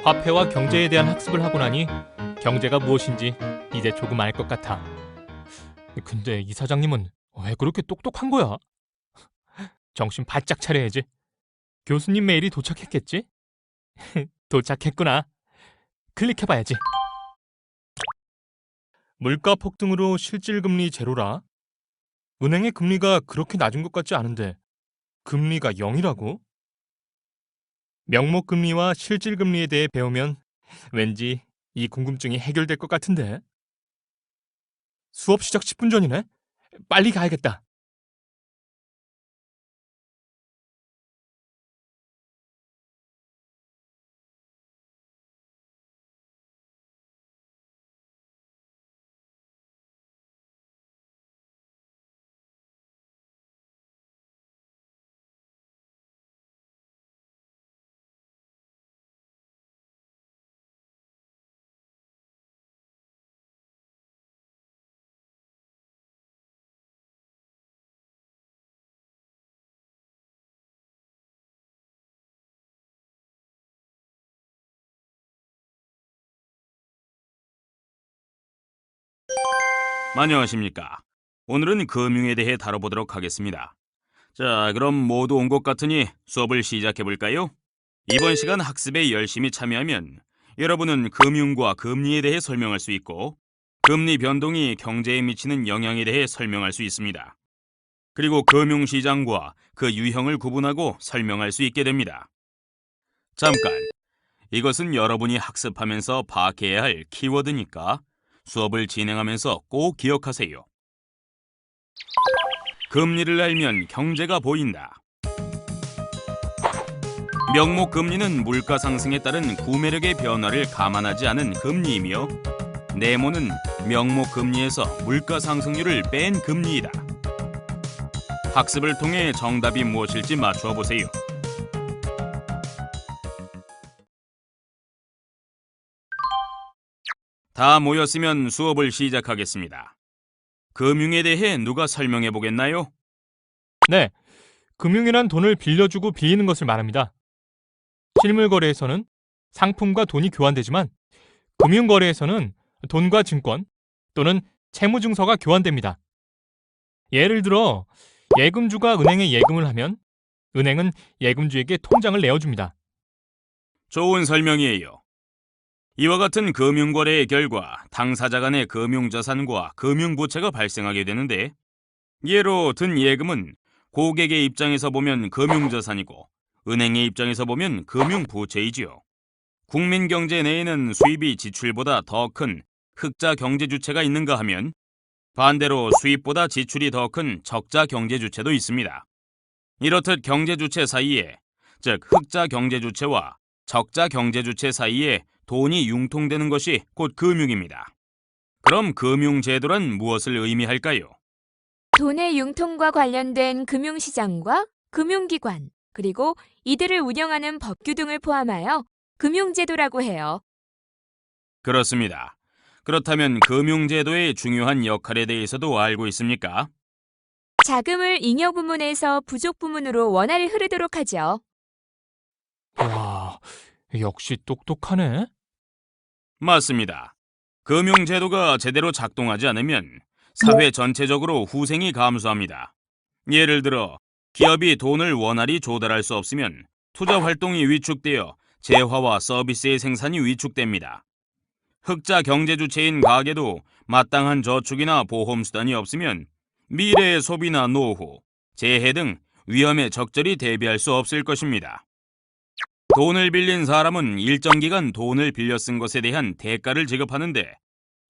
화폐와 경제에 대한 학습을 하고 나니 경제가 무엇인지 이제 조금 알 것 같아. 근데 이 사장님은 왜 그렇게 똑똑한 거야? 정신 바짝 차려야지. 교수님 메일이 도착했겠지? 도착했구나. 클릭해봐야지. 물가 폭등으로 실질금리 제로라? 은행의 금리가 그렇게 낮은 것 같지 않은데 금리가 0이라고? 명목금리와 실질금리에 대해 배우면 왠지 이 궁금증이 해결될 것 같은데. 수업 시작 10분 전이네? 빨리 가야겠다. 안녕하십니까. 오늘은 금융에 대해 다뤄보도록 하겠습니다. 자, 그럼 모두 온 것 같으니 수업을 시작해 볼까요? 이번 시간 학습에 열심히 참여하면 여러분은 금융과 금리에 대해 설명할 수 있고 금리 변동이 경제에 미치는 영향에 대해 설명할 수 있습니다. 그리고 금융시장과 그 유형을 구분하고 설명할 수 있게 됩니다. 잠깐, 이것은 여러분이 학습하면서 파악해야 할 키워드니까 수업을 진행하면서 꼭 기억하세요. 금리를 알면 경제가 보인다. 명목 금리는 물가 상승에 따른 구매력의 변화를 감안하지 않은 금리이며 네모는 명목 금리에서 물가 상승률을 뺀 금리이다. 학습을 통해 정답이 무엇일지 맞추어 보세요. 다 모였으면 수업을 시작하겠습니다. 금융에 대해 누가 설명해 보겠나요? 네, 금융이란 돈을 빌려주고 빌리는 것을 말합니다. 실물 거래에서는 상품과 돈이 교환되지만 금융 거래에서는 돈과 증권 또는 채무 증서가 교환됩니다. 예를 들어 예금주가 은행에 예금을 하면 은행은 예금주에게 통장을 내어줍니다. 좋은 설명이에요. 이와 같은 금융거래의 결과 당사자 간의 금융자산과 금융부채가 발생하게 되는데 예로 든 예금은 고객의 입장에서 보면 금융자산이고 은행의 입장에서 보면 금융부채이지요. 국민 경제 내에는 수입이 지출보다 더 큰 흑자 경제주체가 있는가 하면 반대로 수입보다 지출이 더 큰 적자 경제주체도 있습니다. 이렇듯 경제주체 사이에, 즉 흑자 경제주체와 적자 경제주체 사이에 돈이 융통되는 것이 곧 금융입니다. 그럼 금융제도란 무엇을 의미할까요? 돈의 융통과 관련된 금융시장과 금융기관, 그리고 이들을 운영하는 법규 등을 포함하여 금융제도라고 해요. 그렇습니다. 그렇다면 금융제도의 중요한 역할에 대해서도 알고 있습니까? 자금을 잉여 부문에서 부족 부문으로 원활히 흐르도록 하죠. 와, 역시 똑똑하네. 맞습니다. 금융제도가 제대로 작동하지 않으면 사회 전체적으로 후생이 감소합니다. 예를 들어 기업이 돈을 원활히 조달할 수 없으면 투자 활동이 위축되어 재화와 서비스의 생산이 위축됩니다. 흑자 경제 주체인 가게도 마땅한 저축이나 보험 수단이 없으면 미래의 소비나 노후, 재해 등 위험에 적절히 대비할 수 없을 것입니다. 돈을 빌린 사람은 일정 기간 돈을 빌려 쓴 것에 대한 대가를 지급하는데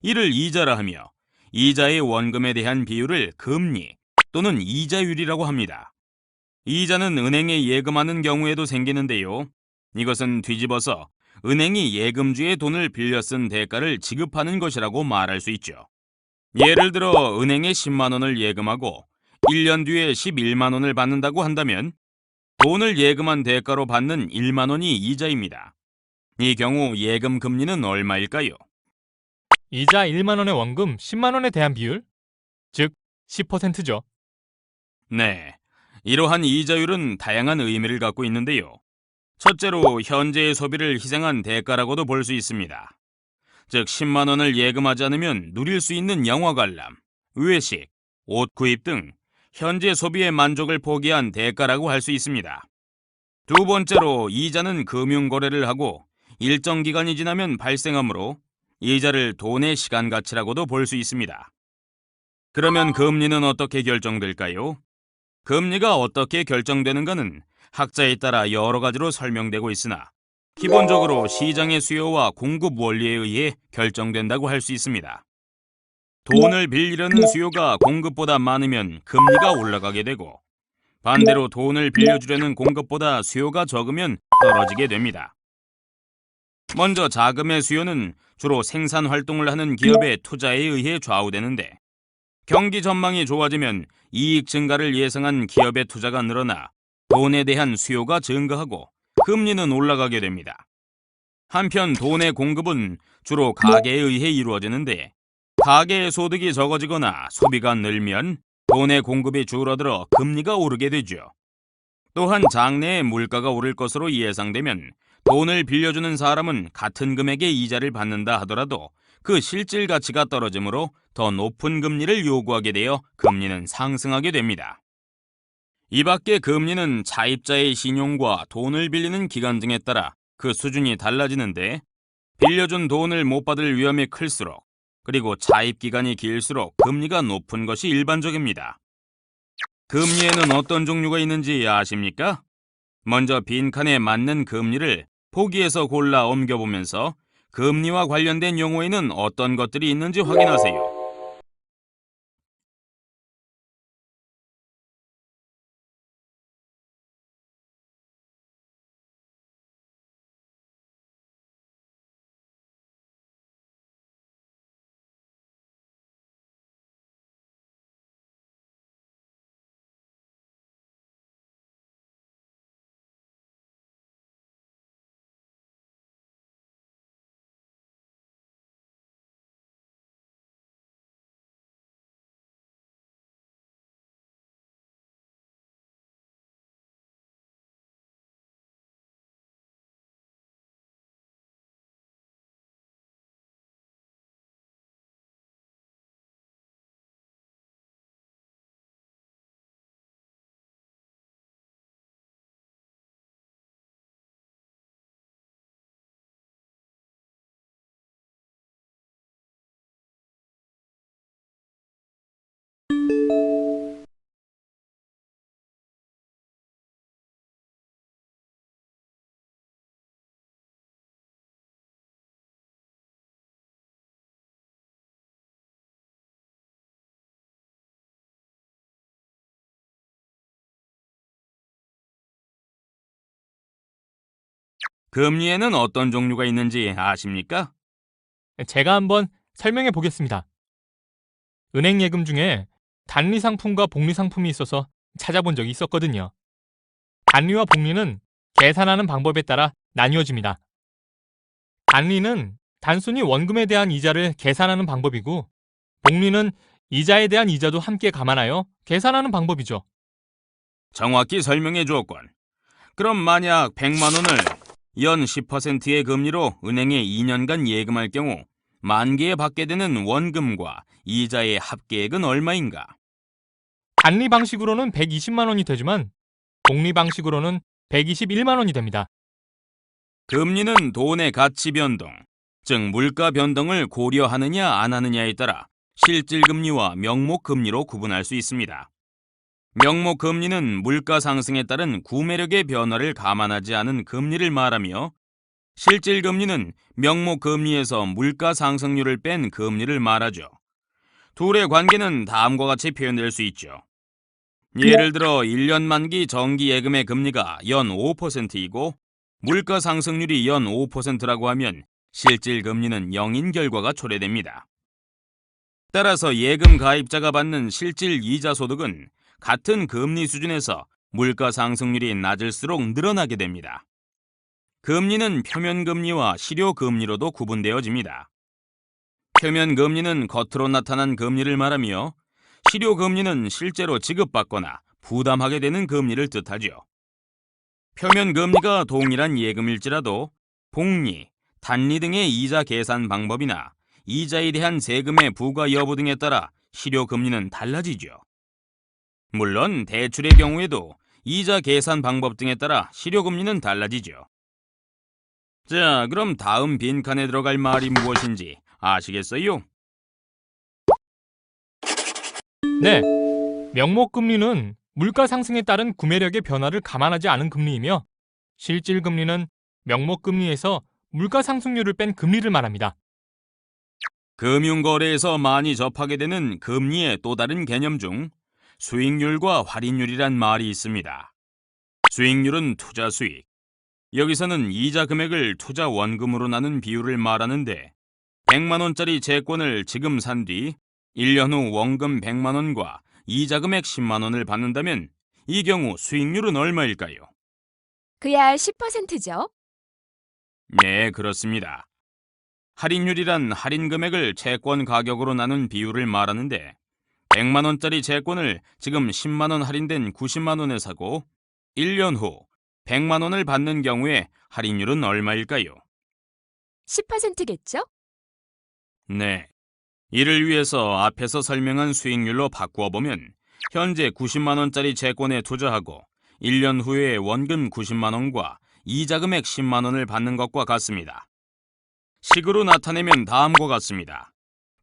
이를 이자라 하며 이자의 원금에 대한 비율을 금리 또는 이자율이라고 합니다. 이자는 은행에 예금하는 경우에도 생기는데요. 이것은 뒤집어서 은행이 예금주의 돈을 빌려 쓴 대가를 지급하는 것이라고 말할 수 있죠. 예를 들어 은행에 10만 원을 예금하고 1년 뒤에 11만 원을 받는다고 한다면 돈을 예금한 대가로 받는 1만 원이 이자입니다. 이 경우 예금 금리는 얼마일까요? 이자 1만 원의 원금 10만 원에 대한 비율, 즉 10%죠. 네, 이러한 이자율은 다양한 의미를 갖고 있는데요. 첫째로 현재의 소비를 희생한 대가라고도 볼 수 있습니다. 즉 10만 원을 예금하지 않으면 누릴 수 있는 영화 관람, 외식, 옷 구입 등 현재 소비의 만족을 포기한 대가라고 할 수 있습니다. 두 번째로 이자는 금융거래를 하고 일정 기간이 지나면 발생하므로 이자를 돈의 시간 가치라고도 볼 수 있습니다. 그러면 금리는 어떻게 결정될까요? 금리가 어떻게 결정되는가는 학자에 따라 여러 가지로 설명되고 있으나 기본적으로 시장의 수요와 공급 원리에 의해 결정된다고 할 수 있습니다. 돈을 빌리려는 수요가 공급보다 많으면 금리가 올라가게 되고 반대로 돈을 빌려주려는 공급보다 수요가 적으면 떨어지게 됩니다. 먼저 자금의 수요는 주로 생산 활동을 하는 기업의 투자에 의해 좌우되는데 경기 전망이 좋아지면 이익 증가를 예상한 기업의 투자가 늘어나 돈에 대한 수요가 증가하고 금리는 올라가게 됩니다. 한편 돈의 공급은 주로 가계에 의해 이루어지는데 가계의 소득이 적어지거나 소비가 늘면 돈의 공급이 줄어들어 금리가 오르게 되죠. 또한 장래에 물가가 오를 것으로 예상되면 돈을 빌려주는 사람은 같은 금액의 이자를 받는다 하더라도 그 실질 가치가 떨어지므로 더 높은 금리를 요구하게 되어 금리는 상승하게 됩니다. 이 밖에 금리는 차입자의 신용과 돈을 빌리는 기간 등에 따라 그 수준이 달라지는데 빌려준 돈을 못 받을 위험이 클수록 그리고 차입 기간이 길수록 금리가 높은 것이 일반적입니다. 금리에는 어떤 종류가 있는지 아십니까? 먼저 빈칸에 맞는 금리를 보기에서 골라 옮겨보면서 금리와 관련된 용어에는 어떤 것들이 있는지 확인하세요. 금리에는 어떤 종류가 있는지 아십니까? 제가 한번 설명해 보겠습니다. 은행 예금 중에 단리 상품과 복리 상품이 있어서 찾아본 적이 있었거든요. 단리와 복리는 계산하는 방법에 따라 나뉘어집니다. 단리는 단순히 원금에 대한 이자를 계산하는 방법이고 복리는 이자에 대한 이자도 함께 감안하여 계산하는 방법이죠. 정확히 설명해 주었군. 그럼 만약 100만 원을 연 10%의 금리로 은행에 2년간 예금할 경우 만기에 받게 되는 원금과 이자의 합계액은 얼마인가? 단리 방식으로는 120만 원이 되지만 복리 방식으로는 121만 원이 됩니다. 금리는 돈의 가치 변동, 즉 물가 변동을 고려하느냐 안 하느냐에 따라 실질 금리와 명목 금리로 구분할 수 있습니다. 명목 금리는 물가 상승에 따른 구매력의 변화를 감안하지 않은 금리를 말하며 실질 금리는 명목 금리에서 물가 상승률을 뺀 금리를 말하죠. 둘의 관계는 다음과 같이 표현될 수 있죠. 예를 들어 1년 만기 정기 예금의 금리가 연 5%이고 물가 상승률이 연 5%라고 하면 실질 금리는 0인 결과가 초래됩니다. 따라서 예금 가입자가 받는 실질 이자 소득은 같은 금리 수준에서 물가 상승률이 낮을수록 늘어나게 됩니다. 금리는 표면 금리와 실효 금리로도 구분되어집니다. 표면 금리는 겉으로 나타난 금리를 말하며 실효 금리는 실제로 지급받거나 부담하게 되는 금리를 뜻하죠. 표면 금리가 동일한 예금일지라도 복리, 단리 등의 이자 계산 방법이나 이자에 대한 세금의 부과 여부 등에 따라 실효 금리는 달라지죠. 물론 대출의 경우에도 이자 계산 방법 등에 따라 실효 금리는 달라지죠. 자, 그럼 다음 빈칸에 들어갈 말이 무엇인지 아시겠어요? 네, 명목금리는 물가 상승에 따른 구매력의 변화를 감안하지 않은 금리이며 실질금리는 명목금리에서 물가 상승률을 뺀 금리를 말합니다. 금융거래에서 많이 접하게 되는 금리의 또 다른 개념 중 수익률과 할인율이란 말이 있습니다. 수익률은 투자 수익. 여기서는 이자 금액을 투자 원금으로 나눈 비율을 말하는데 100만 원짜리 채권을 지금 산 뒤 1년 후 원금 100만 원과 이자 금액 10만 원을 받는다면 이 경우 수익률은 얼마일까요? 그야 10%죠. 네, 그렇습니다. 할인율이란 할인 금액을 채권 가격으로 나눈 비율을 말하는데 100만 원짜리 채권을 지금 10만 원 할인된 90만 원에 사고 1년 후 100만 원을 받는 경우에 할인율은 얼마일까요? 10%겠죠? 네. 이를 위해서 앞에서 설명한 수익률로 바꾸어 보면 현재 90만 원짜리 채권에 투자하고 1년 후에 원금 90만 원과 이자 금액 10만 원을 받는 것과 같습니다. 식으로 나타내면 다음과 같습니다.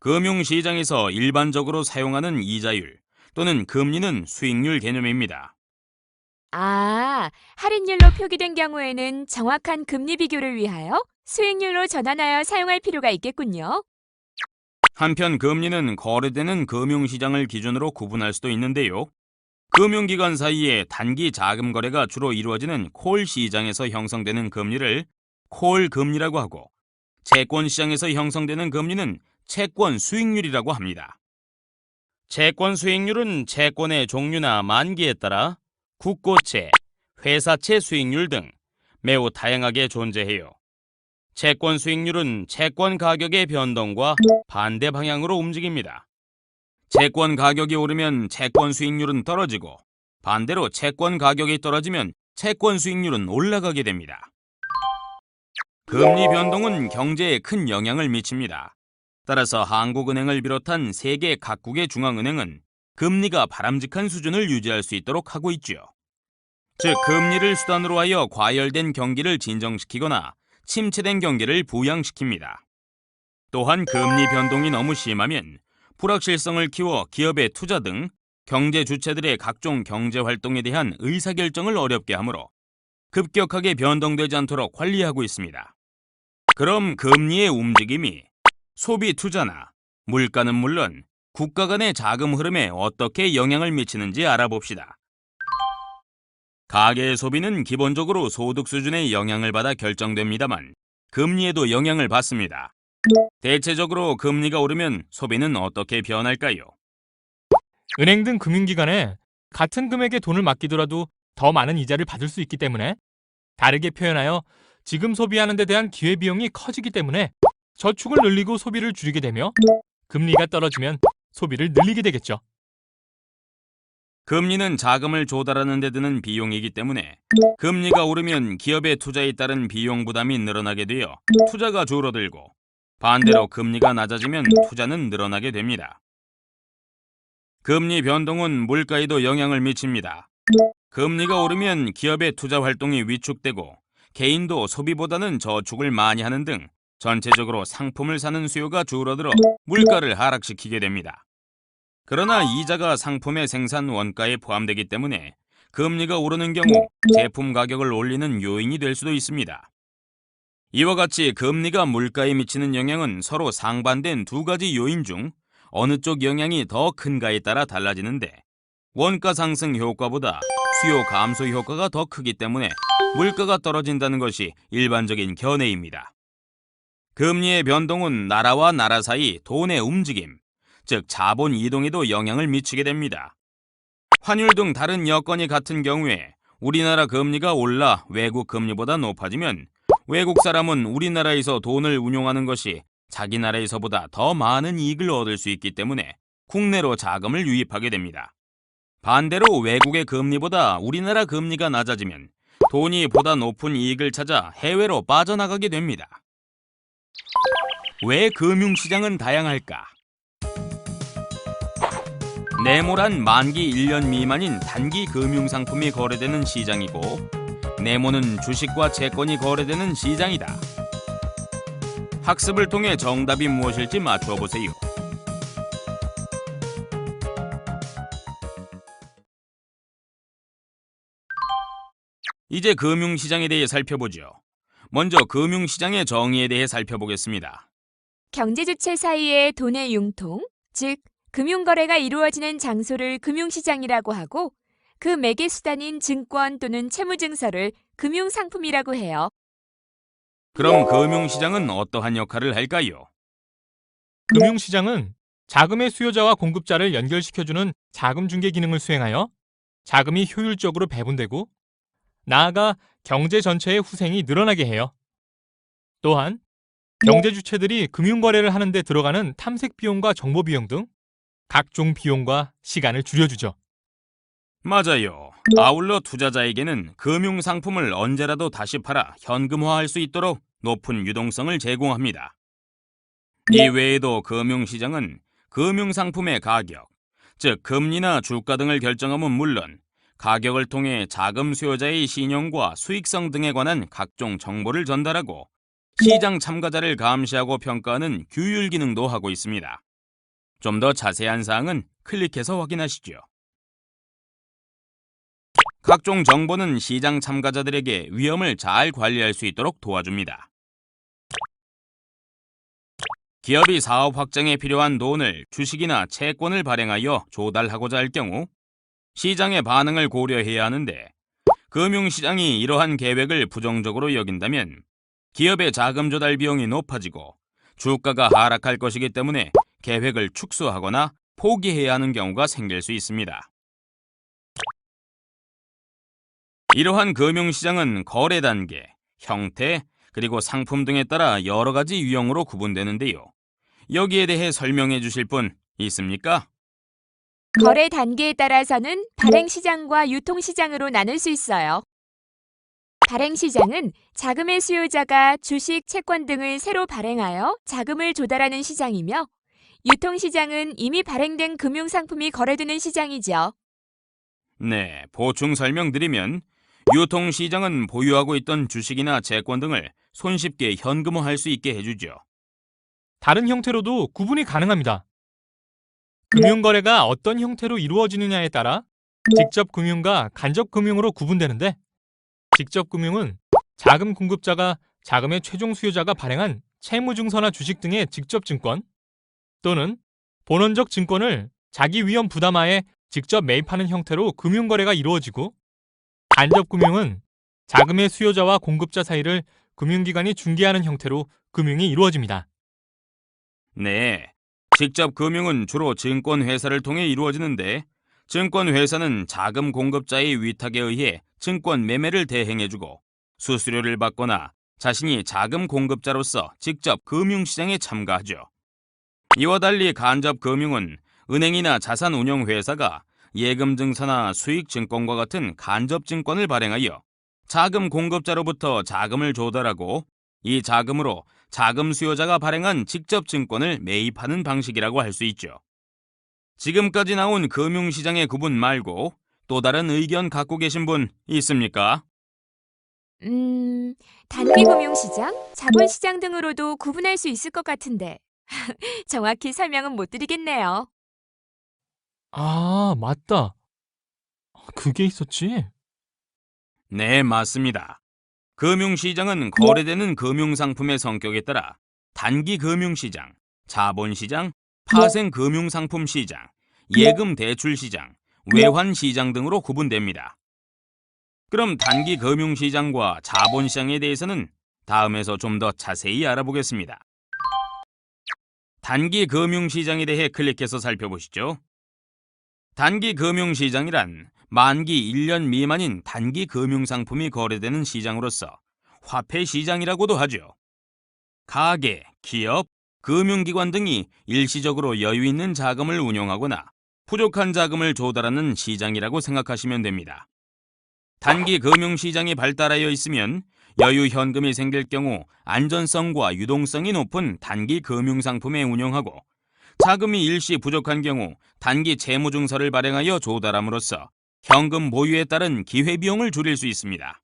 금융시장에서 일반적으로 사용하는 이자율 또는 금리는 수익률 개념입니다. 아, 할인율로 표기된 경우에는 정확한 금리 비교를 위하여 수익률로 전환하여 사용할 필요가 있겠군요. 한편 금리는 거래되는 금융시장을 기준으로 구분할 수도 있는데요. 금융기관 사이에 단기 자금 거래가 주로 이루어지는 콜 시장에서 형성되는 금리를 콜 금리라고 하고 채권 시장에서 형성되는 금리는 채권 수익률이라고 합니다. 채권 수익률은 채권의 종류나 만기에 따라 국고채, 회사채 수익률 등 매우 다양하게 존재해요. 채권 수익률은 채권 가격의 변동과 반대 방향으로 움직입니다. 채권 가격이 오르면 채권 수익률은 떨어지고 반대로 채권 가격이 떨어지면 채권 수익률은 올라가게 됩니다. 금리 변동은 경제에 큰 영향을 미칩니다. 따라서 한국은행을 비롯한 세계 각국의 중앙은행은 금리가 바람직한 수준을 유지할 수 있도록 하고 있죠. 즉, 금리를 수단으로 하여 과열된 경기를 진정시키거나 침체된 경기를 부양시킵니다. 또한 금리 변동이 너무 심하면 불확실성을 키워 기업의 투자 등 경제 주체들의 각종 경제 활동에 대한 의사결정을 어렵게 하므로 급격하게 변동되지 않도록 관리하고 있습니다. 그럼 금리의 움직임이 소비 투자나 물가는 물론 국가 간의 자금 흐름에 어떻게 영향을 미치는지 알아봅시다. 가계의 소비는 기본적으로 소득 수준의 영향을 받아 결정됩니다만 금리에도 영향을 받습니다. 대체적으로 금리가 오르면 소비는 어떻게 변할까요? 은행 등 금융기관에 같은 금액의 돈을 맡기더라도 더 많은 이자를 받을 수 있기 때문에 다르게 표현하여 지금 소비하는 데 대한 기회비용이 커지기 때문에 저축을 늘리고 소비를 줄이게 되며 금리가 떨어지면 소비를 늘리게 되겠죠. 금리는 자금을 조달하는 데 드는 비용이기 때문에 금리가 오르면 기업의 투자에 따른 비용 부담이 늘어나게 되어 투자가 줄어들고 반대로 금리가 낮아지면 투자는 늘어나게 됩니다. 금리 변동은 물가에도 영향을 미칩니다. 금리가 오르면 기업의 투자 활동이 위축되고 개인도 소비보다는 저축을 많이 하는 등 전체적으로 상품을 사는 수요가 줄어들어 물가를 하락시키게 됩니다. 그러나 이자가 상품의 생산 원가에 포함되기 때문에 금리가 오르는 경우 제품 가격을 올리는 요인이 될 수도 있습니다. 이와 같이 금리가 물가에 미치는 영향은 서로 상반된 두 가지 요인 중 어느 쪽 영향이 더 큰가에 따라 달라지는데 원가 상승 효과보다 수요 감소 효과가 더 크기 때문에 물가가 떨어진다는 것이 일반적인 견해입니다. 금리의 변동은 나라와 나라 사이 돈의 움직임, 즉 자본 이동에도 영향을 미치게 됩니다. 환율 등 다른 여건이 같은 경우에 우리나라 금리가 올라 외국 금리보다 높아지면 외국 사람은 우리나라에서 돈을 운용하는 것이 자기 나라에서보다 더 많은 이익을 얻을 수 있기 때문에 국내로 자금을 유입하게 됩니다. 반대로 외국의 금리보다 우리나라 금리가 낮아지면 돈이 보다 높은 이익을 찾아 해외로 빠져나가게 됩니다. 왜 금융시장은 다양할까? 네모란 만기 1년 미만인 단기 금융상품이 거래되는 시장이고, 네모는 주식과 채권이 거래되는 시장이다. 학습을 통해 정답이 무엇일지 맞춰 보세요. 이제 금융시장에 대해 살펴보죠. 먼저 금융시장의 정의에 대해 살펴보겠습니다. 경제 주체 사이의 돈의 융통, 즉 금융거래가 이루어지는 장소를 금융시장이라고 하고 그 매개 수단인 증권 또는 채무증서를 금융상품이라고 해요. 그럼 금융시장은 어떠한 역할을 할까요? 금융시장은 자금의 수요자와 공급자를 연결시켜주는 자금 중개 기능을 수행하여 자금이 효율적으로 배분되고 나아가 경제 전체의 후생이 늘어나게 해요. 또한 경제 주체들이 금융거래를 하는 데 들어가는 탐색 비용과 정보 비용 등 각종 비용과 시간을 줄여주죠. 맞아요. 아울러 투자자에게는 금융상품을 언제라도 다시 팔아 현금화할 수 있도록 높은 유동성을 제공합니다. 이 외에도 금융시장은 금융상품의 가격, 즉 금리나 주가 등을 결정함은 물론 가격을 통해 자금 수요자의 신용과 수익성 등에 관한 각종 정보를 전달하고 시장 참가자를 감시하고 평가하는 규율 기능도 하고 있습니다. 좀 더 자세한 사항은 클릭해서 확인하시죠. 각종 정보는 시장 참가자들에게 위험을 잘 관리할 수 있도록 도와줍니다. 기업이 사업 확장에 필요한 돈을 주식이나 채권을 발행하여 조달하고자 할 경우 시장의 반응을 고려해야 하는데, 금융시장이 이러한 계획을 부정적으로 여긴다면 기업의 자금 조달 비용이 높아지고 주가가 하락할 것이기 때문에 계획을 축소하거나 포기해야 하는 경우가 생길 수 있습니다. 이러한 금융시장은 거래 단계, 형태, 그리고 상품 등에 따라 여러 가지 유형으로 구분되는데요. 여기에 대해 설명해 주실 분 있습니까? 거래 단계에 따라서는 발행시장과 유통시장으로 나눌 수 있어요. 발행시장은 자금의 수요자가 주식, 채권 등을 새로 발행하여 자금을 조달하는 시장이며, 유통시장은 이미 발행된 금융상품이 거래되는 시장이죠. 네, 보충 설명드리면 유통시장은 보유하고 있던 주식이나 채권 등을 손쉽게 현금화할 수 있게 해주죠. 다른 형태로도 구분이 가능합니다. 금융거래가 어떤 형태로 이루어지느냐에 따라 직접 금융과 간접 금융으로 구분되는데, 직접 금융은 자금 공급자가 자금의 최종 수요자가 발행한 채무증서나 주식 등의 직접 증권 또는 본원적 증권을 자기 위험 부담하에 직접 매입하는 형태로 금융거래가 이루어지고, 간접 금융은 자금의 수요자와 공급자 사이를 금융기관이 중개하는 형태로 금융이 이루어집니다. 네, 직접 금융은 주로 증권회사를 통해 이루어지는데, 증권회사는 자금 공급자의 위탁에 의해 증권 매매를 대행해주고 수수료를 받거나 자신이 자금 공급자로서 직접 금융시장에 참가하죠. 이와 달리 간접 금융은 은행이나 자산운용회사가 예금증서나 수익증권과 같은 간접증권을 발행하여 자금 공급자로부터 자금을 조달하고 이 자금으로 자금 수요자가 발행한 직접 증권을 매입하는 방식이라고 할 수 있죠. 지금까지 나온 금융시장의 구분 말고 또 다른 의견 갖고 계신 분 있습니까? 단기금융시장, 자본시장 등으로도 구분할 수 있을 것 같은데 정확히 설명은 못 드리겠네요. 아, 맞다. 그게 있었지? 네, 맞습니다. 금융시장은 거래되는 금융상품의 성격에 따라 단기 금융시장, 자본시장, 파생금융상품시장, 예금대출시장, 외환시장 등으로 구분됩니다. 그럼 단기 금융시장과 자본시장에 대해서는 다음에서 좀 더 자세히 알아보겠습니다. 단기 금융시장에 대해 클릭해서 살펴보시죠. 단기 금융시장이란 만기 1년 미만인 단기 금융상품이 거래되는 시장으로서 화폐시장이라고도 하죠. 가계, 기업, 금융기관 등이 일시적으로 여유 있는 자금을 운용하거나 부족한 자금을 조달하는 시장이라고 생각하시면 됩니다. 단기 금융시장이 발달하여 있으면 여유 현금이 생길 경우 안전성과 유동성이 높은 단기 금융상품에 운용하고, 자금이 일시 부족한 경우 단기 채무증서를 발행하여 조달함으로써 현금 보유에 따른 기회비용을 줄일 수 있습니다.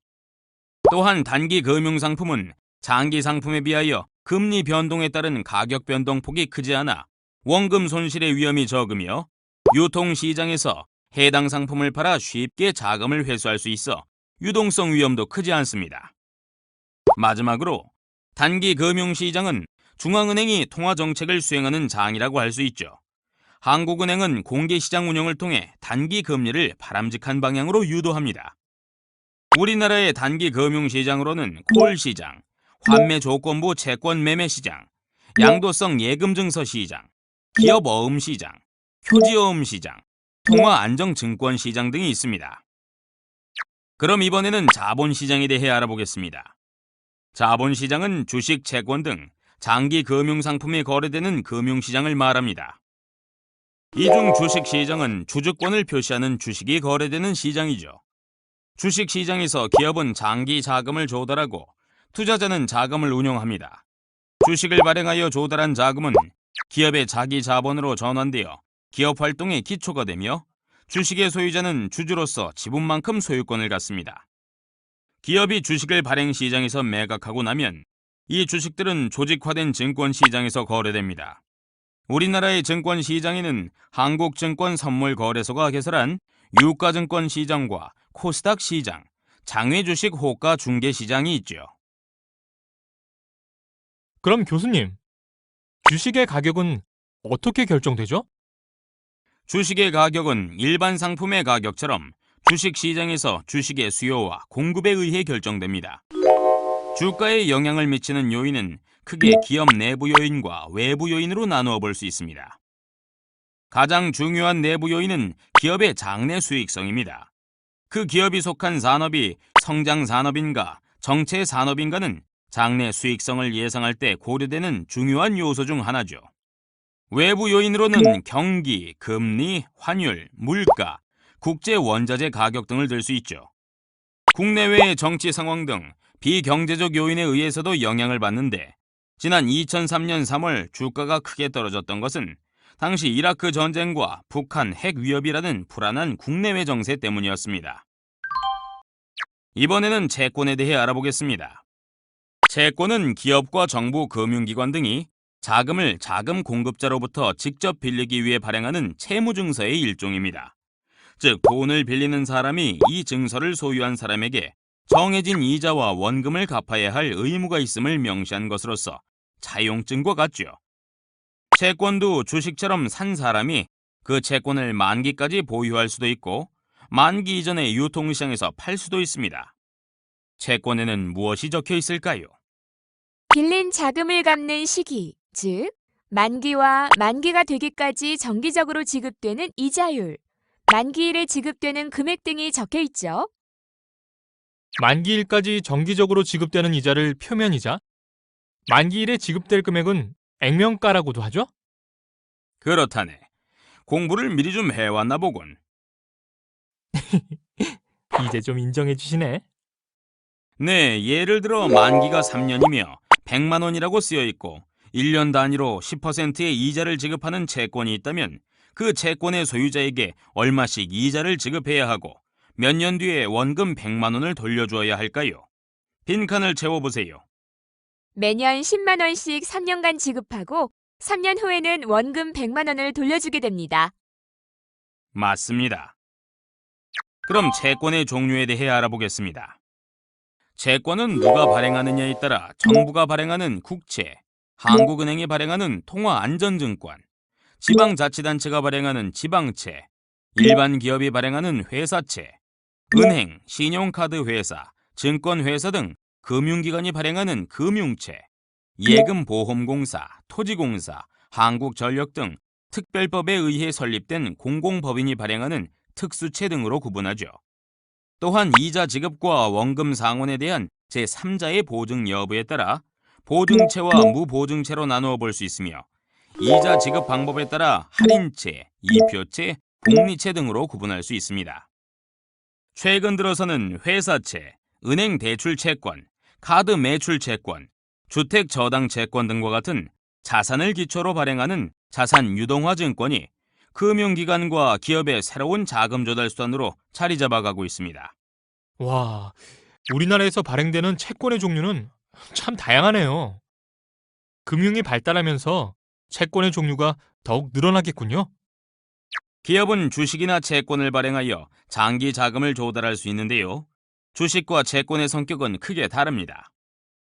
또한 단기 금융상품은 장기 상품에 비하여 금리 변동에 따른 가격 변동폭이 크지 않아 원금 손실의 위험이 적으며, 유통시장에서 해당 상품을 팔아 쉽게 자금을 회수할 수 있어 유동성 위험도 크지 않습니다. 마지막으로 단기 금융시장은 중앙은행이 통화정책을 수행하는 장이라고 할 수 있죠. 한국은행은 공개시장 운영을 통해 단기 금리를 바람직한 방향으로 유도합니다. 우리나라의 단기 금융시장으로는 콜시장, 환매조건부 채권 매매시장, 양도성 예금증서 시장, 기업어음시장, 표지어음시장, 통화안정증권시장 등이 있습니다. 그럼 이번에는 자본시장에 대해 알아보겠습니다. 자본시장은 주식, 채권 등 장기 금융상품이 거래되는 금융시장을 말합니다. 이 중 주식시장은 주주권을 표시하는 주식이 거래되는 시장이죠. 주식시장에서 기업은 장기 자금을 조달하고 투자자는 자금을 운용합니다. 주식을 발행하여 조달한 자금은 기업의 자기 자본으로 전환되어 기업 활동의 기초가 되며, 주식의 소유자는 주주로서 지분만큼 소유권을 갖습니다. 기업이 주식을 발행 시장에서 매각하고 나면 이 주식들은 조직화된 증권시장에서 거래됩니다. 우리나라의 증권시장에는 한국증권선물거래소가 개설한 유가증권시장과 코스닥 시장, 장외주식 호가 중개시장이 있죠. 그럼 교수님, 주식의 가격은 어떻게 결정되죠? 주식의 가격은 일반 상품의 가격처럼 주식시장에서 주식의 수요와 공급에 의해 결정됩니다. 주가에 영향을 미치는 요인은 크게 기업 내부 요인과 외부 요인으로 나누어 볼 수 있습니다. 가장 중요한 내부 요인은 기업의 장래 수익성입니다. 그 기업이 속한 산업이 성장 산업인가 정체 산업인가는 장래 수익성을 예상할 때 고려되는 중요한 요소 중 하나죠. 외부 요인으로는 경기, 금리, 환율, 물가, 국제 원자재 가격 등을 들 수 있죠. 국내외의 정치 상황 등 비경제적 요인에 의해서도 영향을 받는데, 지난 2003년 3월 주가가 크게 떨어졌던 것은 당시 이라크 전쟁과 북한 핵 위협이라는 불안한 국내외 정세 때문이었습니다. 이번에는 채권에 대해 알아보겠습니다. 채권은 기업과 정부, 금융기관 등이 자금을 자금 공급자로부터 직접 빌리기 위해 발행하는 채무증서의 일종입니다. 즉, 돈을 빌리는 사람이 이 증서를 소유한 사람에게 정해진 이자와 원금을 갚아야 할 의무가 있음을 명시한 것으로서 차용증과 같죠. 채권도 주식처럼 산 사람이 그 채권을 만기까지 보유할 수도 있고, 만기 이전에 유통시장에서 팔 수도 있습니다. 채권에는 무엇이 적혀 있을까요? 빌린 자금을 갚는 시기, 즉 만기와 만기가 되기까지 정기적으로 지급되는 이자율, 만기일에 지급되는 금액 등이 적혀 있죠. 만기일까지 정기적으로 지급되는 이자를 표면이자, 만기일에 지급될 금액은 액면가라고도 하죠? 그렇다네. 공부를 미리 좀 해왔나 보군. 이제 좀 인정해 주시네. 네, 예를 들어 만기가 3년이며 100만 원이라고 쓰여 있고 1년 단위로 10%의 이자를 지급하는 채권이 있다면, 그 채권의 소유자에게 얼마씩 이자를 지급해야 하고 몇 년 뒤에 원금 100만 원을 돌려주어야 할까요? 빈칸을 채워보세요. 매년 10만 원씩 3년간 지급하고 3년 후에는 원금 100만 원을 돌려주게 됩니다. 맞습니다. 그럼 채권의 종류에 대해 알아보겠습니다. 채권은 누가 발행하느냐에 따라 정부가 발행하는 국채, 한국은행이 발행하는 통화안전증권, 지방자치단체가 발행하는 지방채, 일반 기업이 발행하는 회사채, 은행, 신용카드회사, 증권회사 등 금융기관이 발행하는 금융채, 예금보험공사, 토지공사, 한국전력 등 특별법에 의해 설립된 공공법인이 발행하는 특수채 등으로 구분하죠. 또한 이자 지급과 원금 상환에 대한 제3자의 보증 여부에 따라 보증채와 무보증채로 나누어 볼 수 있으며, 이자 지급 방법에 따라 할인채, 이표채, 복리채 등으로 구분할 수 있습니다. 최근 들어서는 회사채, 은행 대출 채권, 카드 매출 채권, 주택 저당 채권 등과 같은 자산을 기초로 발행하는 자산 유동화 증권이 금융기관과 기업의 새로운 자금 조달 수단으로 자리 잡아가고 있습니다. 와, 우리나라에서 발행되는 채권의 종류는 참 다양하네요. 금융이 발달하면서 채권의 종류가 더욱 늘어나겠군요. 기업은 주식이나 채권을 발행하여 장기 자금을 조달할 수 있는데요. 주식과 채권의 성격은 크게 다릅니다.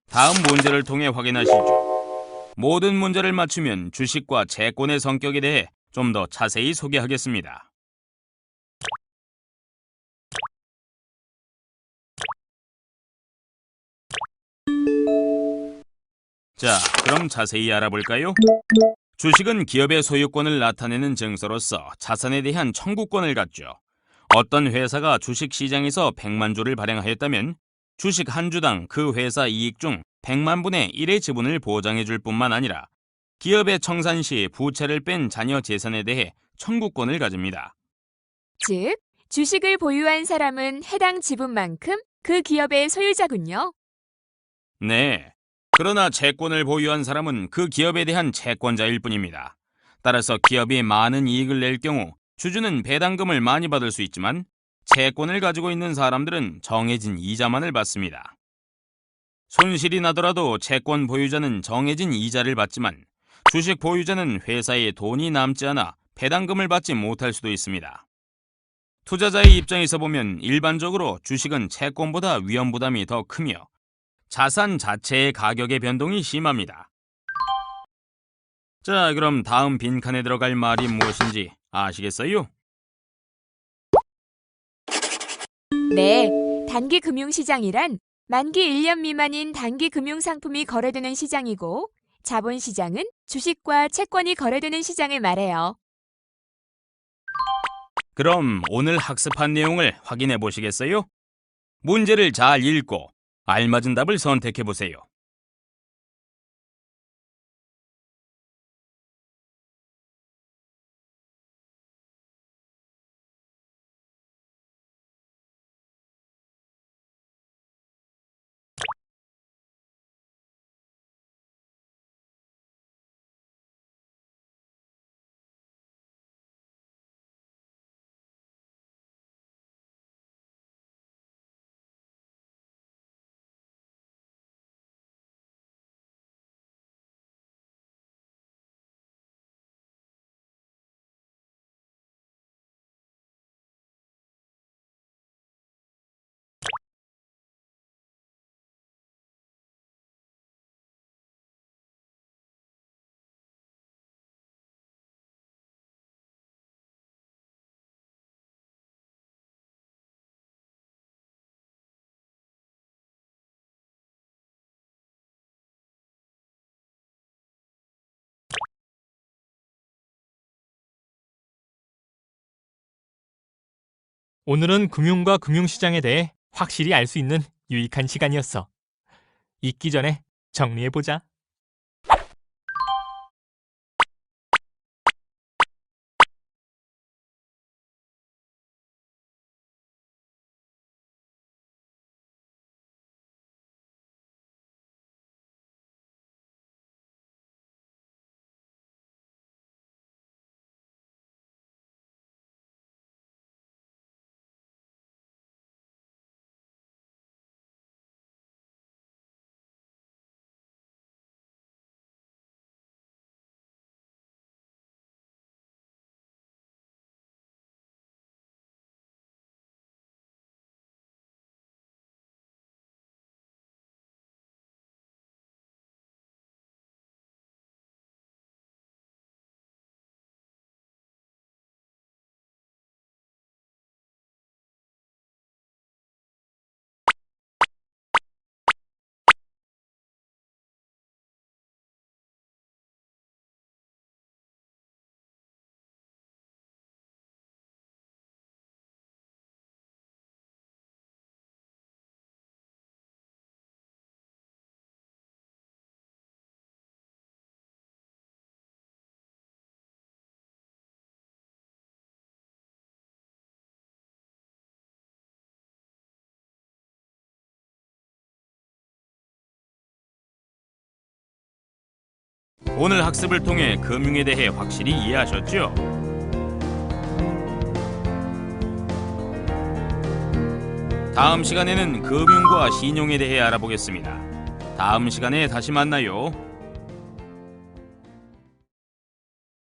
다음 문제를 통해 확인하시죠. 모든 문제를 맞추면 주식과 채권의 성격에 대해 좀 더 자세히 소개하겠습니다. 자, 그럼 자세히 알아볼까요? 주식은 기업의 소유권을 나타내는 증서로서 자산에 대한 청구권을 갖죠. 어떤 회사가 주식 시장에서 100만 주를 발행하였다면 주식 한 주당 그 회사 이익 중 100만 분의 1의 지분을 보장해 줄 뿐만 아니라 기업의 청산 시 부채를 뺀 잔여 재산에 대해 청구권을 가집니다. 즉, 주식을 보유한 사람은 해당 지분만큼 그 기업의 소유자군요. 네. 그러나 채권을 보유한 사람은 그 기업에 대한 채권자일 뿐입니다. 따라서 기업이 많은 이익을 낼 경우 주주는 배당금을 많이 받을 수 있지만 채권을 가지고 있는 사람들은 정해진 이자만을 받습니다. 손실이 나더라도 채권 보유자는 정해진 이자를 받지만 주식 보유자는 회사에 돈이 남지 않아 배당금을 받지 못할 수도 있습니다. 투자자의 입장에서 보면 일반적으로 주식은 채권보다 위험 부담이 더 크며 자산 자체의 가격의 변동이 심합니다. 자, 그럼 다음 빈칸에 들어갈 말이 무엇인지 아시겠어요? 네, 단기 금융시장이란 만기 1년 미만인 단기 금융상품이 거래되는 시장이고, 자본시장은 주식과 채권이 거래되는 시장을 말해요. 그럼 오늘 학습한 내용을 확인해 보시겠어요? 문제를 잘 읽고 알맞은 답을 선택해 보세요. 오늘은 금융과 금융시장에 대해 확실히 알 수 있는 유익한 시간이었어. 잊기 전에 정리해보자. 오늘 학습을 통해 금융에 대해 확실히 이해하셨죠? 다음 시간에는 금융과 신용에 대해 알아보겠습니다. 다음 시간에 다시 만나요.